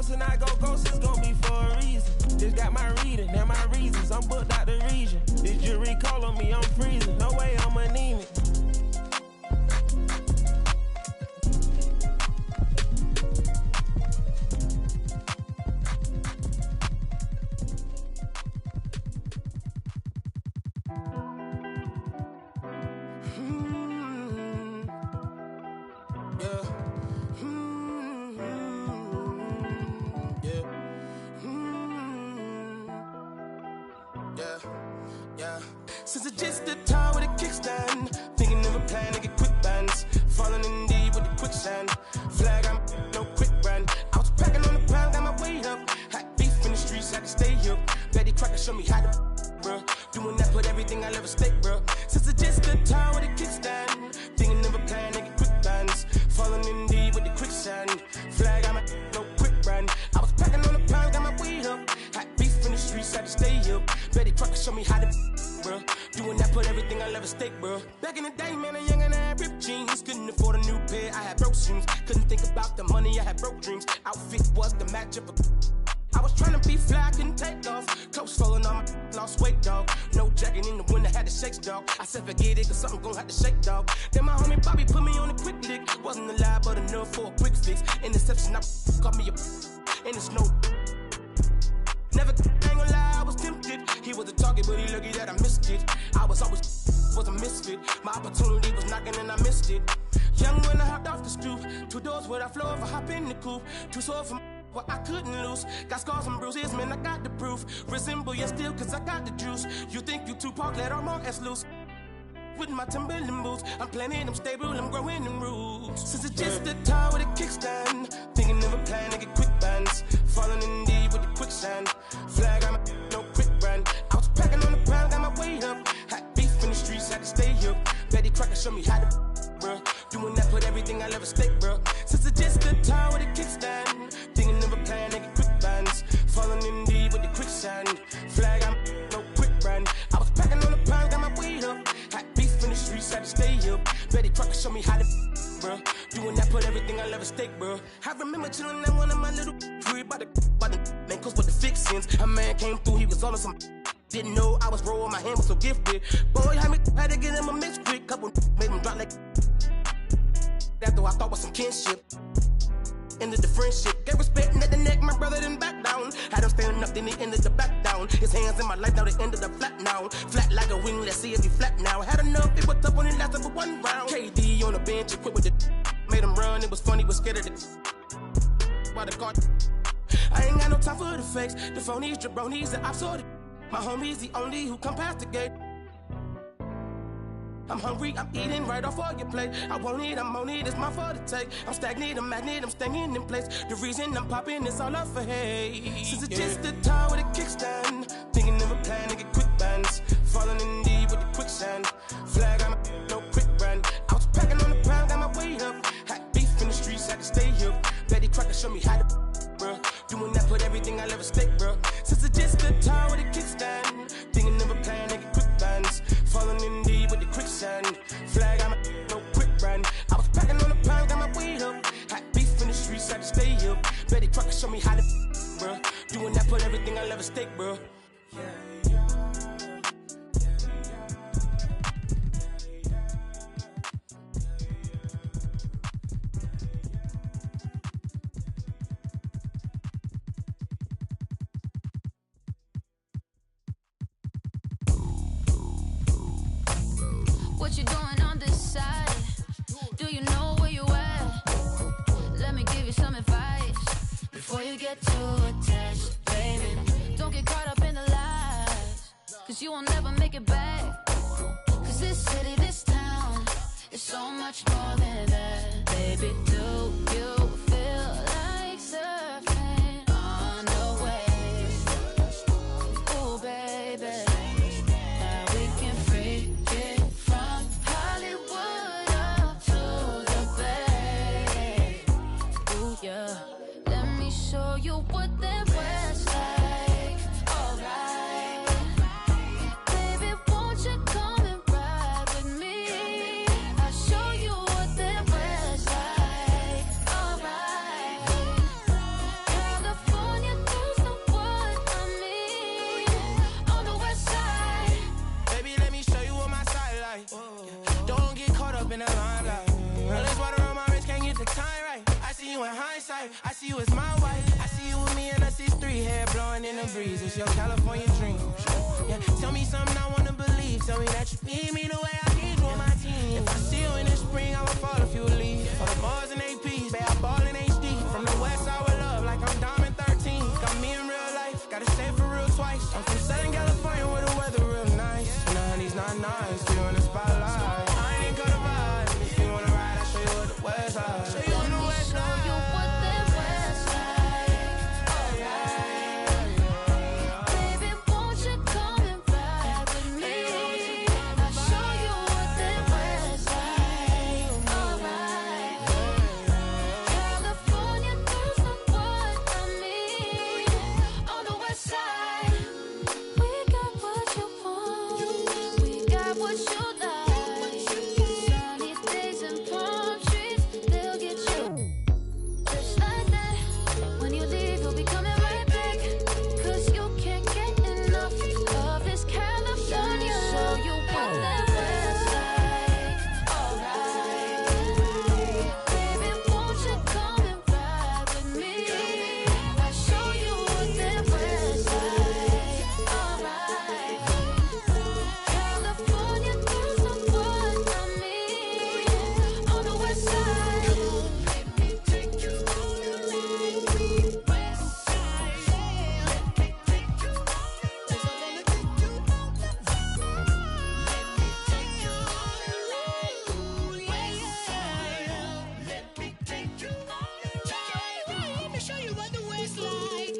ghost and I go ghost, it's gon' be for a reason. Just got my reading and my reasons, I'm booked out the region. This jury call on me, I'm freezing, no way I'm anemic. Since it's just the time with a kickstand, thinking of a plan to get quick bands, falling in deep with the quicksand. Flag, I'm no quick brand. I was packing on the pound, got my weight up. Hot beef in the streets, I can stay here. Betty Crocker show me how to, bruh. Doing that, put everything I ever stake, bruh. Since it's just the time with a kickstand, thinking of a plan to get quick bands, falling in deep with the quicksand. Flag, I'm no quick brand. I was packing on the pound, got my weight up. Hot beef in the streets, I can stay here. Betty Crocker show me how to, bruh. Doing that, put everything I ever stake, bruh. Back in the day, man, a young and I had ripped jeans. Couldn't afford a new pair, I had broke shoes. Couldn't think about the money, I had broke dreams. Outfit was the match of a... I was trying to be fly, couldn't take off. Clothes falling on my lost weight, dog. No jacket in the winter, had to shake, dog. I said forget it, cause something gon' have to shake, dog. Then my homie Bobby put me on a quick lick. Wasn't alive, but enough for a quick fix. Interception, I got me a... And it's no... Never, I ain't gonna lie, I was tempted. He was a target, but he lucky that I missed it. I was always was a misfit. My opportunity was knocking and I missed it. Young when I hopped off the stoop. 2 doors where I flow if I hop in the coupe. 2 swords from what I couldn't lose. Got scars and bruises, man, I got the proof. Resemble you still, cause I got the juice. You think you Tupac, let all more ass loose. With my Timberland boots, I'm planning, I'm stable, I'm growing in roots. Since it's just the time with a kickstand, thinking of a plan to get quick bands, falling in deep with the quicksand. Flag, I'm no quick brand. I was packing on the pound, got my weight up. Hot beef in the streets, had to stay here. Betty Crocker show me how to, bruh. Doing that, put everything I ever stake, bruh. Since it's just the time with a kickstand, thinking of a plan to get quick bands, falling in deep with the quicksand. Flag, I'm no quick brand. I was packing on the pound, got my weight up. Hot beef in the streets, had to stay here. Betty Crocker show me how to, bruh. Doing that, put everything I ever stake, bruh. I remember chilling at one of my little crib by the man, cause with the fixins. A man came through, he was all on some. Didn't know I was rolling, my hand was so gifted. Boy, had to get him a mix quick. Couple made him drop like. After I thought was some kinship. Ended the friendship, gave respect and at the neck, my brother didn't back down. Had him standing up, then he ended the back down. His hands in my life, now they ended up flat now. Flat like a wing, let's see if he flat now. Had enough, it was tough when it lasted for 1 round. KD on the bench, and quit with it. Made him run, it was funny, was scared of it. By the card, I ain't got no time for the fakes. The phonies, jabronis, the ops sorted. My homie's the only who come past the gate. I'm hungry, I'm eating right off all your plate. I want it, I'm on it, it's my fault to take. I'm stagnant, I'm magnet, I'm staying in place. The reason I'm popping is all up for hate. Since it's just the time with a kickstand, thinking of a plan to get quick bands, falling in deep with the quicksand. Flag, I'm no quick brand. I was packing on the pound, got my weight up. Hot beef in the streets, I can stay here. Betty Crocker show me how to, bruh. Doing that, put everything I ever stake, bruh. Since it's just the time with a kickstand, thinking of a plan to get quick bands, falling in deep with the quicksand. Flag, I'm no quick brand. I was packing on the pound, got my weight up. Hot beef in the streets, I can stay here. Betty Crocker show me how to, bruh. Doing that, put everything I ever stake, bruh. What you doing on this side? Do you know where you at? Let me give you some advice before you get too attached, baby. Don't get caught up in the lies, cause you will never make it back. Cause this city, this town is so much more than that. Baby, do you feel like surfing on the waves? Ooh, baby. Show you what that was like. Alright, baby, won't you come and ride with me? I'll show you what that was like. Alright. wife. I see you as my wife. I see you with me in a 6'3", hair blowing in the breeze. It's your California dream. Yeah, tell me something I wanna believe. Tell me that you need me the way I need you on my team. If I see you in the spring, I will fall if you leave. For the bars and APs, babe, I ball in HD. From the west side with love, like I'm Diamond 13. Got me in real life, gotta say for real twice. I'm from Southern California where the weather real nice. And the honey's not nice, still in the spotlight. I ain't even got a vibe. If you wanna ride, I'll show you what the west side. Show you on the west side. Show you what the west like. Baby, won't you come and ride with me? I'll show you what the west like. Alright. California girls know what I mean. On the west side, we got what you want. We got what you like. Sunny days and palm trees, they'll get you. Just like that. When you leave, you'll be coming right back. 'Cause you can't get enough of this California. Show you what that west like. Alright. Baby, won't you come and ride with me? I'll show you what that west like. Alright. California girls know what I mean. On the west side. Let me take you on the west side. Let me take you on the west side. Let me take you on the west side. Let me take you on the ride. Let me show you what the west like.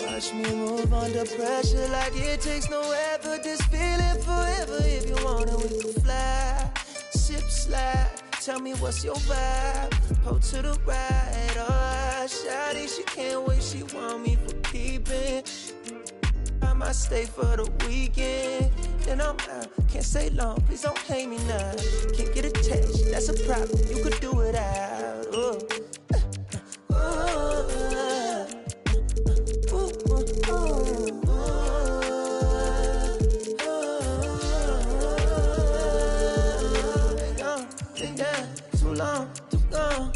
Watch me move under pressure like it takes no effort. This feeling forever. If you want it, we can fly. Sip, slide. Tell me what's your vibe. Pull to the right. Oh, shawty, she can't wait. She want me for keeping. I might stay for the weekend. Then I'm out. Can't stay long. Please don't hate me now. Can't get attached. That's a problem. You could do it out. Oh. Been down too long, too gone.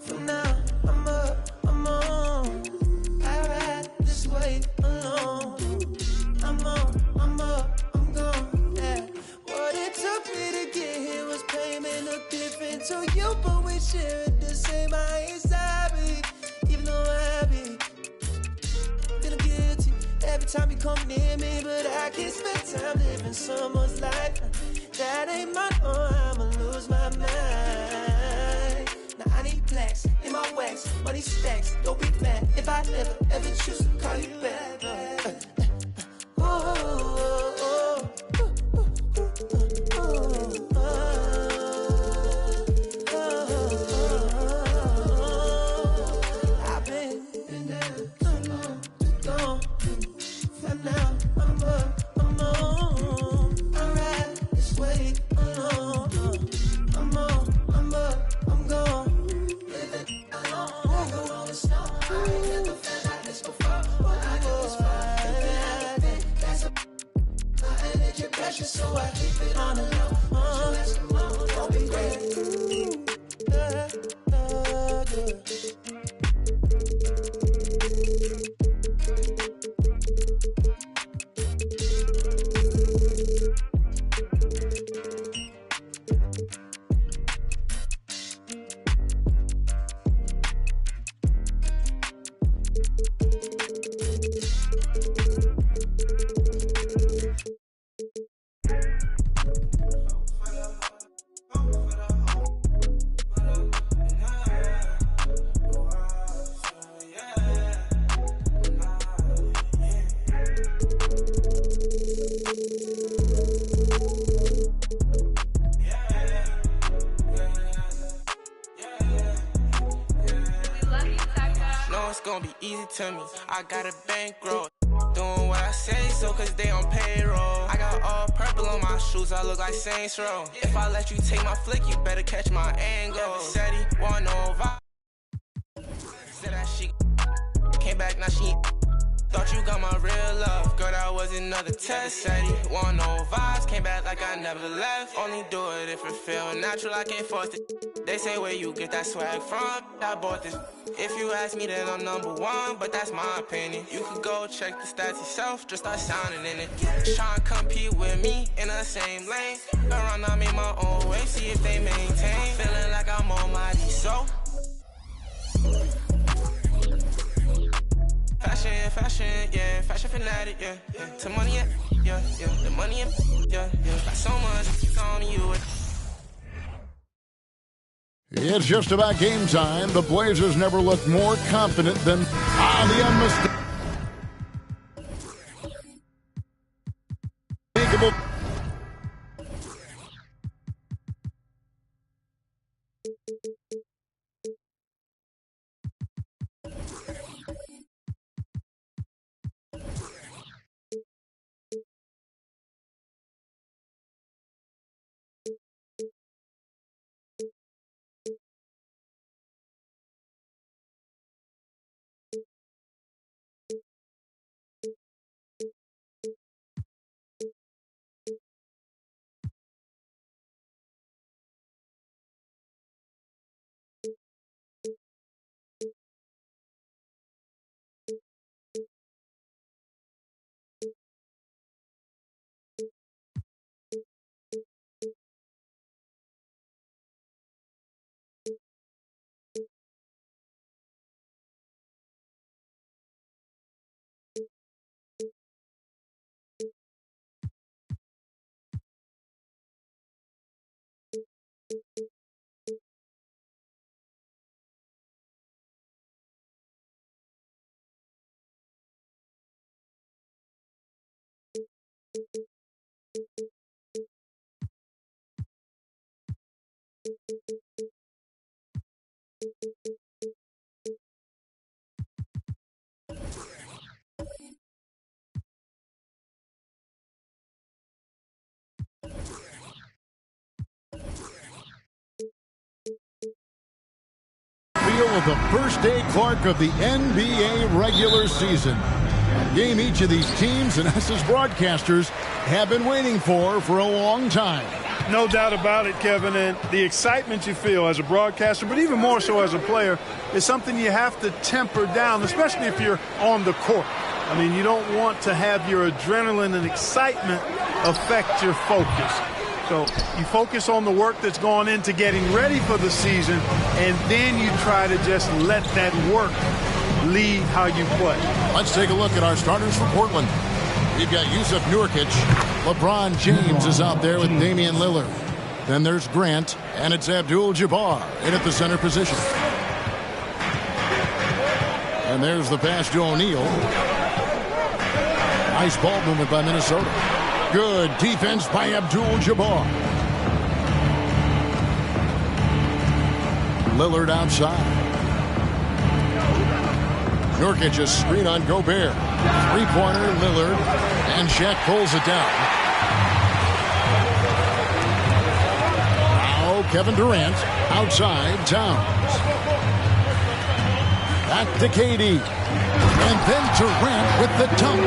For now, I'm up, I'm on. I ride this way alone. I'm on, I'm up, I'm gone. Yeah. What it took me to get here was pain, may look different to you, but we share it the same. I ain't sorry, even though I be feeling guilty every time you come near me, but I can't spend time living someone's life. That ain't my own, I'ma lose my mind. Now I need plaques in my wax, money stacks. Don't be mad if I never ever choose to call you back. I've been down too long, too gone. For now, I'm up, I'm on. I ride this way alone. I'm on, I'm up, I'm gone. Living alone, I go on the snow. I ain't never felt like this before. But I got this far. That's a energy pressure, so I keep it on the low. Don't be great. Gonna be easy to me. I got a bankroll. Doing what I say so, cause they on payroll. I got all purple on my my shoes, I look like Saints Row. If I let you take my flick, you better catch my angle. Said he want no vibe. Said that she came back, now she thought you got my real love. Girl, that was another test. Said he want no vibes, came back like I never left. Only do it if it feel natural, I can't force it. They say where you get that swag from, I bought this. If you ask me, then I'm number one, but that's my opinion. You could go check the stats yourself, just start sounding in it. Tryna compete with me in the same lane. Around, I made my own way, see if they maintain. Feeling like I'm almighty, so fashion, yeah, fashion fanatic, yeah. To money, yeah, the money, yeah. Got so much on you. It's just about game time. The Blazers never looked more confident than the unmistakable. Of the first day Clark of the NBA regular season. A game each of these teams and us as broadcasters have been waiting for a long time. No doubt about it, Kevin, and the excitement you feel as a broadcaster, but even more so as a player, is something you have to temper down, especially if you're on the court. I mean, you don't want to have your adrenaline and excitement affect your focus. So you focus on the work that's gone into getting ready for the season, and then you try to just let that work lead how you play. Let's take a look at our starters for Portland. We've got Yusuf Nurkic. LeBron James is out there with Damian Lillard. Then there's Grant, and it's Abdul-Jabbar in at the center position. And there's the pass to O'Neal. Nice ball movement by Minnesota. Good defense by Abdul-Jabbar. Lillard outside. Nurkic a screen on Gobert. Three-pointer, Lillard. And Shaq pulls it down. Now Kevin Durant outside Towns. Back to KD. And then Durant with the dunk.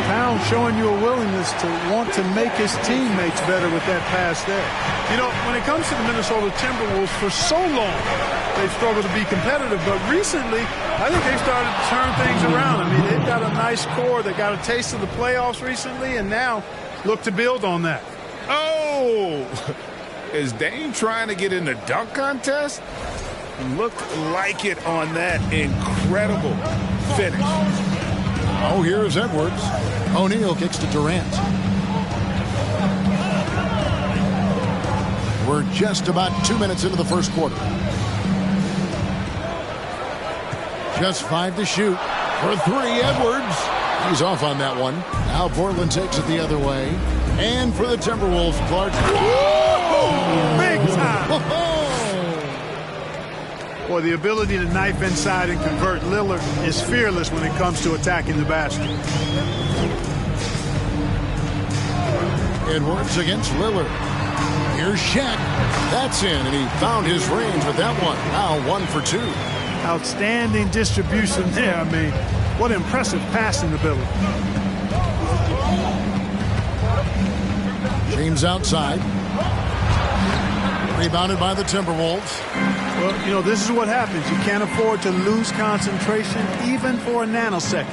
Towns showing you a willingness to want to make his teammates better with that pass there. You know, when it comes to the Minnesota Timberwolves, for so long, they've struggled to be competitive. But recently, I think they've started to turn things around. I mean, they've got a nice core. They got a taste of the playoffs recently, and now look to build on that. Oh! Is Dame trying to get in the dunk contest? Looked like it on that incredible finish. Oh, here's Edwards. O'Neal kicks to Durant. We're just about 2 minutes into the first quarter. Just 5 to shoot. For 3, Edwards. He's off on that one. Now Portland takes it the other way. And for the Timberwolves, Clark. Woo! Big time! Boy, the ability to knife inside and convert Lillard is fearless when it comes to attacking the basket. Edwards against Lillard. Here's Shaq. That's in, and he found his range with that one. Now 1 for 2. Outstanding distribution there. I mean, what impressive passing ability. James outside. Rebounded by the Timberwolves. Well, you know, this is what happens. You can't afford to lose concentration even for a nanosecond.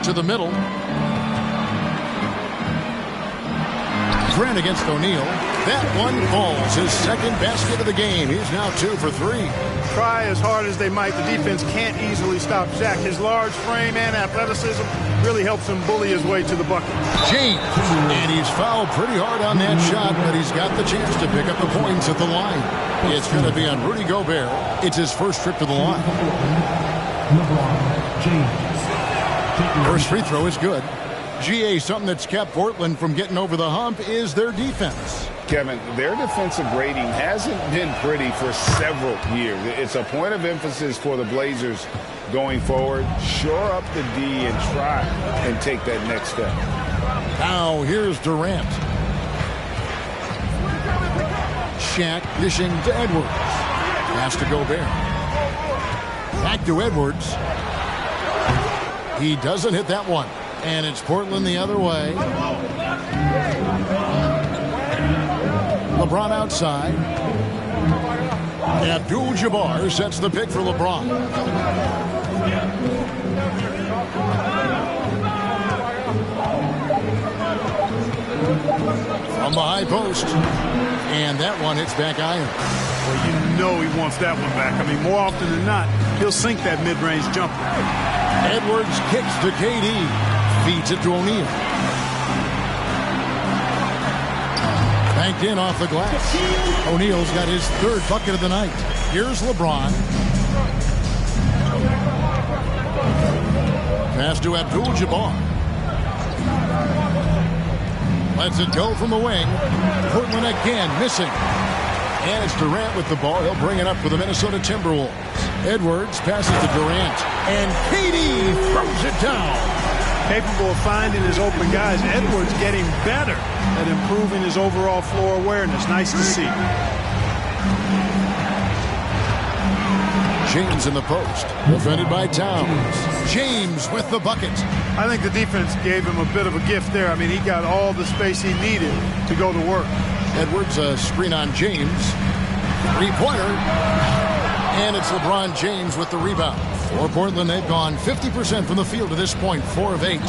To the middle. Grant against O'Neal. That one falls. His second basket of the game. He's now 2 for 3. Try as hard as they might, the defense can't easily stop Shaq. His large frame and athleticism really helps him bully his way to the bucket. James, and he's fouled pretty hard on that shot, but he's got the chance to pick up the points at the line. It's going to be on Rudy Gobert. It's his first trip to the line. First free throw is good. GA, something that's kept Portland from getting over the hump is their defense. Kevin, their defensive rating hasn't been pretty for several years. It's a point of emphasis for the Blazers going forward. Shore up the D and try and take that next step. Now here's Durant. Shaq dishing to Edwards. Pass to Gobert. Back to Edwards. He doesn't hit that one. And it's Portland the other way. LeBron outside. Abdul-Jabbar sets the pick for LeBron. From the high post. And that one hits back iron. Well, you know he wants that one back. I mean, more often than not, he'll sink that mid-range jumper. Edwards kicks to KD. Feeds it to O'Neal. Banked in off the glass. O'Neal's got his third bucket of the night. Here's LeBron. Pass to Abdul-Jabbar. Lets it go from the wing. Portland again missing. And it's Durant with the ball. He'll bring it up for the Minnesota Timberwolves. Edwards passes to Durant. And KD throws it down. Capable of finding his open guys. Edwards getting better at improving his overall floor awareness. Nice to see. James in the post. Defended by Towns. James with the bucket. I think the defense gave him a bit of a gift there. I mean, he got all the space he needed to go to work. Edwards, a screen on James. Three-pointer. And it's LeBron James with the rebound. For Portland, they've gone 50% from the field to this point, 4 of 8.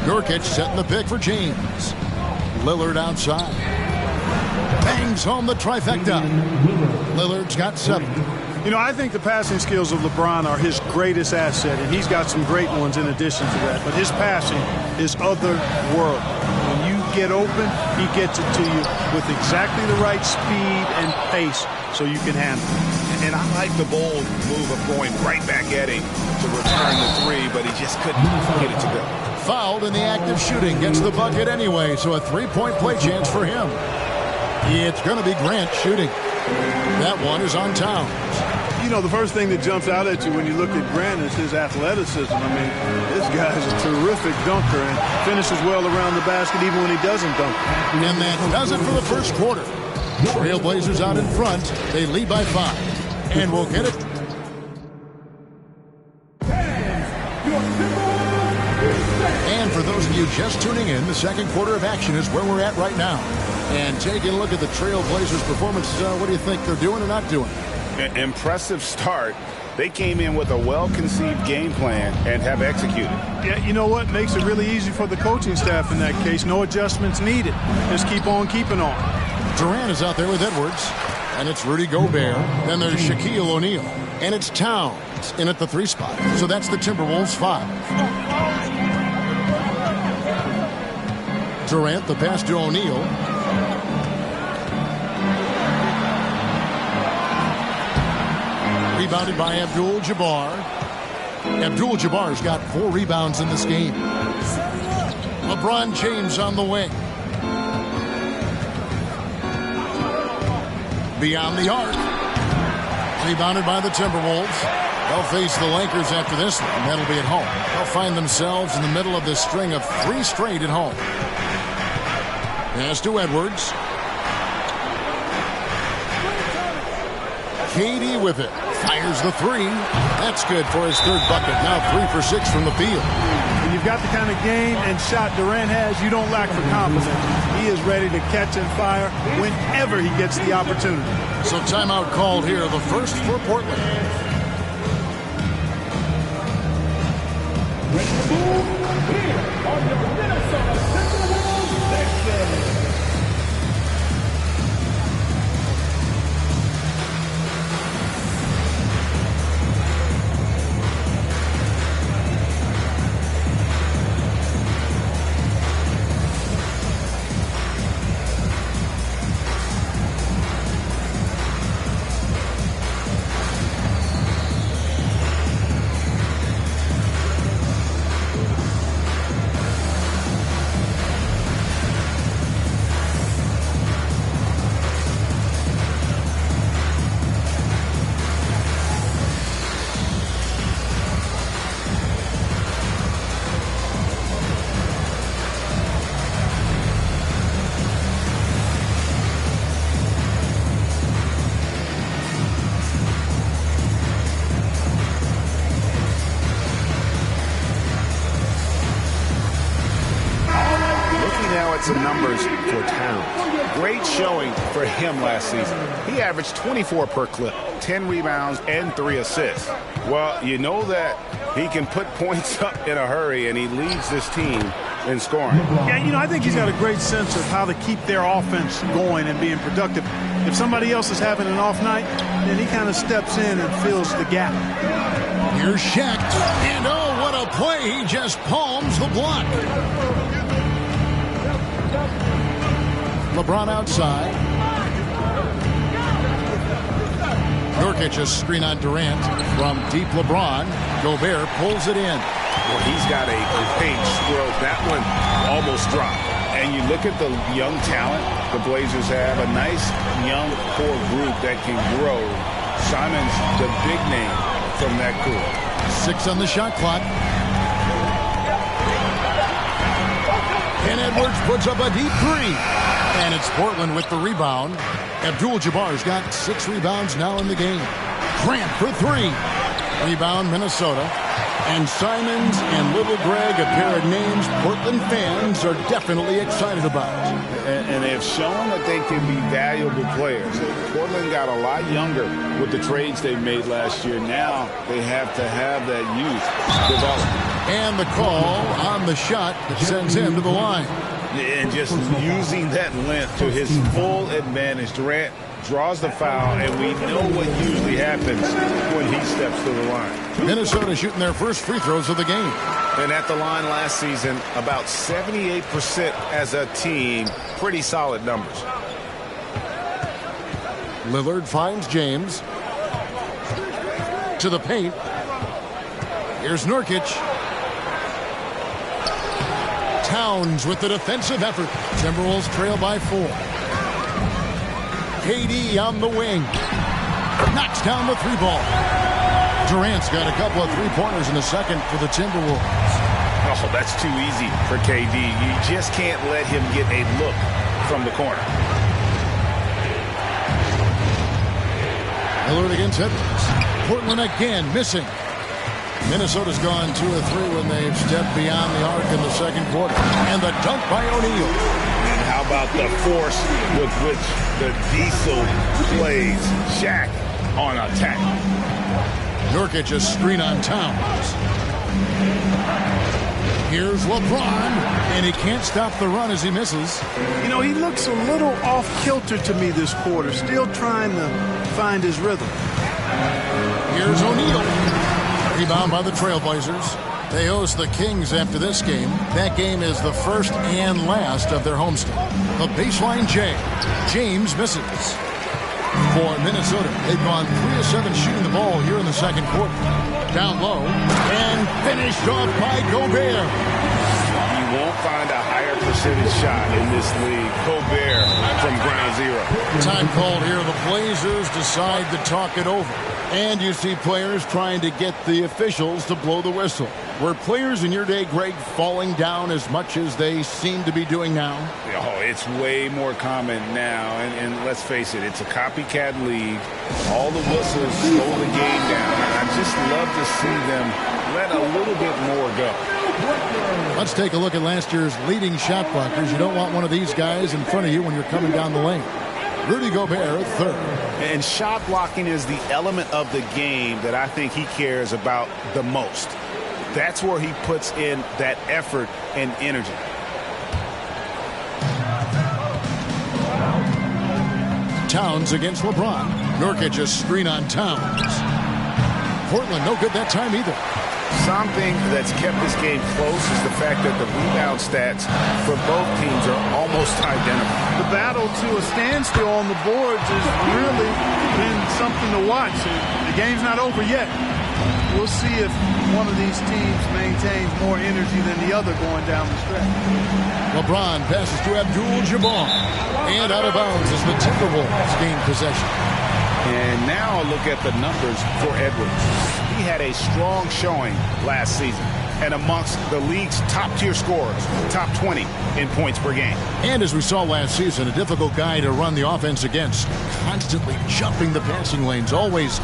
Nurkic setting the pick for James. Lillard outside. Bangs home the trifecta. Lillard's got 7. You know, I think the passing skills of LeBron are his greatest asset, and he's got some great ones in addition to that. But his passing is otherworldly. When you get open, he gets it to you with exactly the right speed and pace so you can handle it. And I like the bold move of going right back at him to return the 3, but he just couldn't get it to go. Fouled in the act of shooting. Gets the bucket anyway, so a 3-point play chance for him. It's going to be Grant shooting. That one is on Towns. You know, the first thing that jumps out at you when you look at Grant is his athleticism. I mean, this guy is a terrific dunker and finishes well around the basket even when he doesn't dunk. And that does it for the first quarter. Trailblazers out in front. They lead by 5. And we'll get it. And for those of you just tuning in, the second quarter of action is where we're at right now. And taking a look at the Trailblazers' performance, what do you think they're doing or not doing? Impressive start. They came in with a well-conceived game plan and have executed. Yeah, you know what? Makes it really easy for the coaching staff in that case. No adjustments needed. Just keep on keeping on. Durant is out there with Edwards. And it's Rudy Gobert. Then there's Shaquille O'Neal. And it's Towns in at the 3 spot. So that's the Timberwolves 5. Durant, the pass to O'Neal. Rebounded by Abdul-Jabbar. Abdul-Jabbar's got 4 rebounds in this game. LeBron James on the wing. Beyond the arc. Rebounded by the Timberwolves. They'll face the Lakers after this one. That'll be at home. They'll find themselves in the middle of this string of 3 straight at home. Pass to Edwards. KD with it. Fires the 3. That's good for his 3rd bucket. Now 3 for 6 from the field. When you've got the kind of game and shot Durant has, you don't lack for confidence. He is ready to catch and fire whenever he gets the opportunity. So timeout called here, the first for Portland. Some numbers for Towns. Great showing for him last season. He averaged 24 per clip, 10 rebounds, and 3 assists. Well, you know that he can put points up in a hurry, and he leads this team in scoring. Yeah, I think he's got a great sense of how to keep their offense going and being productive. If somebody else is having an off night, then he kind of steps in and fills the gap. Here's Shaq. And oh, what a play. He just palms the block. LeBron outside. Nurkic a screen on Durant from deep LeBron. Gobert pulls it in. Well, he's got a great stroke. That one almost dropped. And you look at the young talent the Blazers have, a nice young core group that can grow. Simon's the big name from that group. 6 on the shot clock. And Edwards puts up a deep 3. And it's Portland with the rebound. Abdul-Jabbar's got 6 rebounds now in the game. Grant for 3. Rebound, Minnesota. And Simons and Little Greg, a pair of names Portland fans are definitely excited about. And they've shown that they can be valuable players. Portland got a lot younger with the trades they made last year. Now they have to have that youth develop. And the call on the shot that sends him to the line. And just using that length to his full advantage. Durant draws the foul, and we know what usually happens when he steps to the line. Minnesota shooting their first free throws of the game. And at the line last season, about 78% as a team. Pretty solid numbers. Lillard finds James. To the paint. Here's Nurkic. Towns with the defensive effort. Timberwolves trail by 4. KD on the wing. Knocks down the 3 ball. Durant's got a couple of 3-pointers in the second for the Timberwolves. Oh, that's too easy for KD. You just can't let him get a look from the corner. Lillard against Edwards. Portland again missing. Minnesota's gone 2 of 3 when they've stepped beyond the arc in the second quarter. And the dunk by O'Neal. And how about the force with which the Diesel plays Shaq on attack? Nurkic a screen on Towns. Here's LeBron, and he can't stop the run as he misses. He looks a little off-kilter to me this quarter, still trying to find his rhythm. Here's O'Neal. Rebound by the Trailblazers. They host the Kings after this game. That game is the first and last of their homestand. The baseline J. James misses. For Minnesota, they've gone 3 of 7 shooting the ball here in the second quarter. Down low, and finished off by Gobert. You won't find a higher percentage shot in this league. Gobert from ground zero. Time called here. The Blazers decide to talk it over. And you see players trying to get the officials to blow the whistle. Were players in your day, Greg, falling down as much as they seem to be doing now? Oh, it's way more common now. And let's face it, it's a copycat league. All the whistles slow the game down. I just love to see them let a little bit more go. Let's take a look at last year's leading shot blockers. You don't want one of these guys in front of you when you're coming down the lane. Rudy Gobert, third. And shot blocking is the element of the game that I think he cares about the most. That's where he puts in that effort and energy. Towns against LeBron. Nurkic a screen on Towns. Portland no good that time either. Something that's kept this game close is the fact that the rebound stats for both teams are almost identical. The battle to a standstill on the boards has really been something to watch. The game's not over yet. We'll see if one of these teams maintains more energy than the other going down the stretch. LeBron passes to Abdul-Jabbar. And out of bounds as the Timberwolves gain possession. And now a look at the numbers for Edwards. He had a strong showing last season and amongst the league's top-tier scorers, top 20 in points per game. And as we saw last season, a difficult guy to run the offense against. Constantly jumping the passing lanes. Always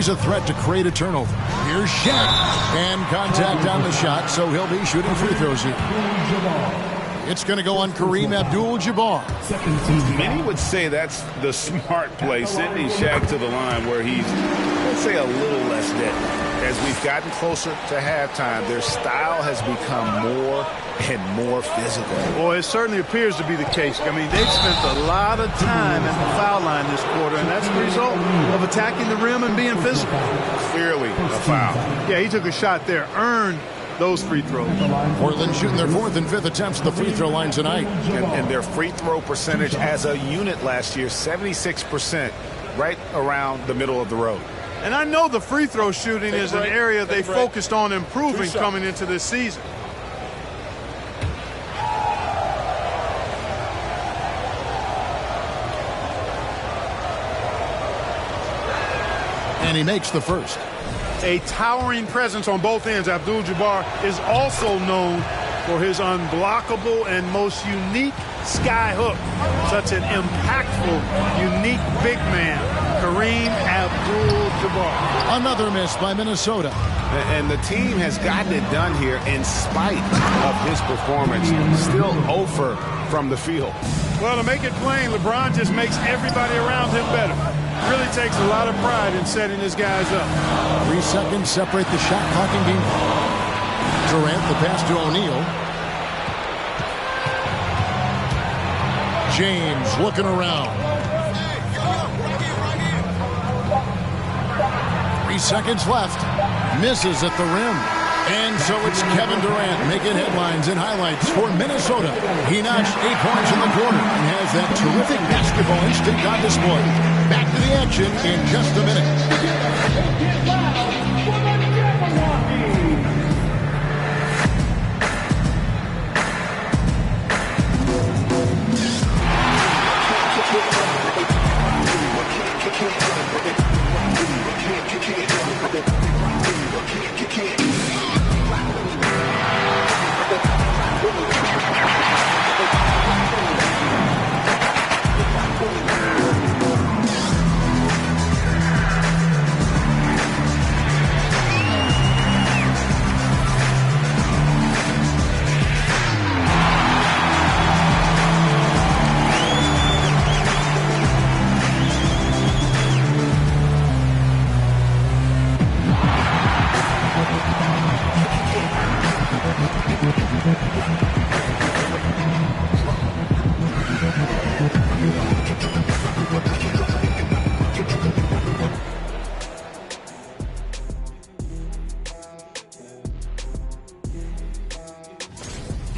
a threat to create a turnover. Here's Shaq. And contact on the shot, so he'll be shooting free throws here. It's going to go on Kareem Abdul-Jabbar. Many would say that's the smart play, sending Shaq to the line where he's, let's say, a little less deadly. As we've gotten closer to halftime, their style has become more and more physical. Well, it certainly appears to be the case. I mean, they've spent a lot of time at the foul line this quarter, and that's the result of attacking the rim and being physical. Clearly a foul. Yeah, he took a shot there, earned those free throws. Portland shooting their fourth and fifth attempts at the free throw line tonight. And their free throw percentage as a unit last year, 76%, right around the middle of the road. And I know the free throw shooting is an area they focused on improving coming into this season. And he makes the first. A towering presence on both ends. Abdul-Jabbar is also known for his unblockable and most unique sky hook. Such an impactful, unique big man, Kareem Abdul-Jabbar. Another miss by Minnesota. And the team has gotten it done here in spite of his performance. Still 0 from the field. Well, to make it plain, LeBron just makes everybody around him better. Really takes a lot of pride in setting his guys up. 3 seconds separate the shot clocking game. Durant, the pass to O'Neal. James looking around. 3 seconds left. Misses at the rim. And so it's Kevin Durant making headlines and highlights for Minnesota. He notched 8 points in the quarter and has that terrific basketball instinct on display. Back to the action in just a minute.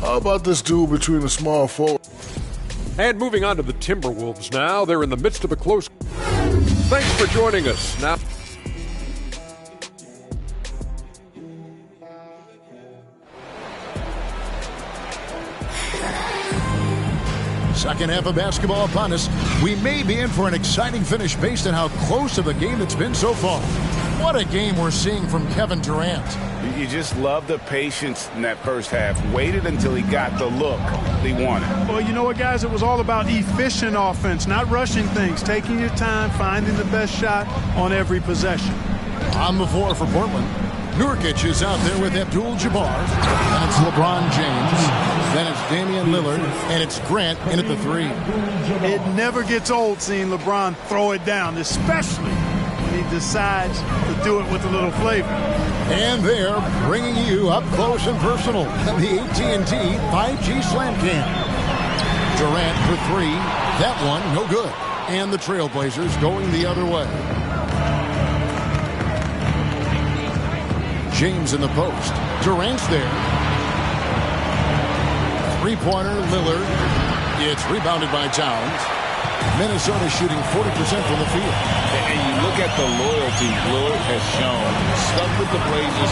How about this duel between the small forward? And moving on to the Timberwolves now. They're in the midst of a close. Thanks for joining us. Now. Second half of basketball upon us. We may be in for an exciting finish based on how close of a game it's been so far. What a game we're seeing from Kevin Durant. You just love the patience in that first half. Waited until he got the look he wanted. Well, you know what, guys? It was all about efficient offense, not rushing things, taking your time, finding the best shot on every possession. On the floor for Portland, Nurkic is out there with Abdul-Jabbar. And it's LeBron James. Then it's Damian Lillard. And it's Grant in at the 3. It never gets old seeing LeBron throw it down, especially when he decides to do it with a little flavor. And they're bringing you up close and personal on the AT&T 5G Slam Cam. Durant for 3. That one, no good. And the Trailblazers going the other way. James in the post. Durant's there. Three-pointer, Lillard. It's rebounded by Towns. Minnesota shooting 40% from the field. And you look at the loyalty Lillard has shown. Stuck with the Blazers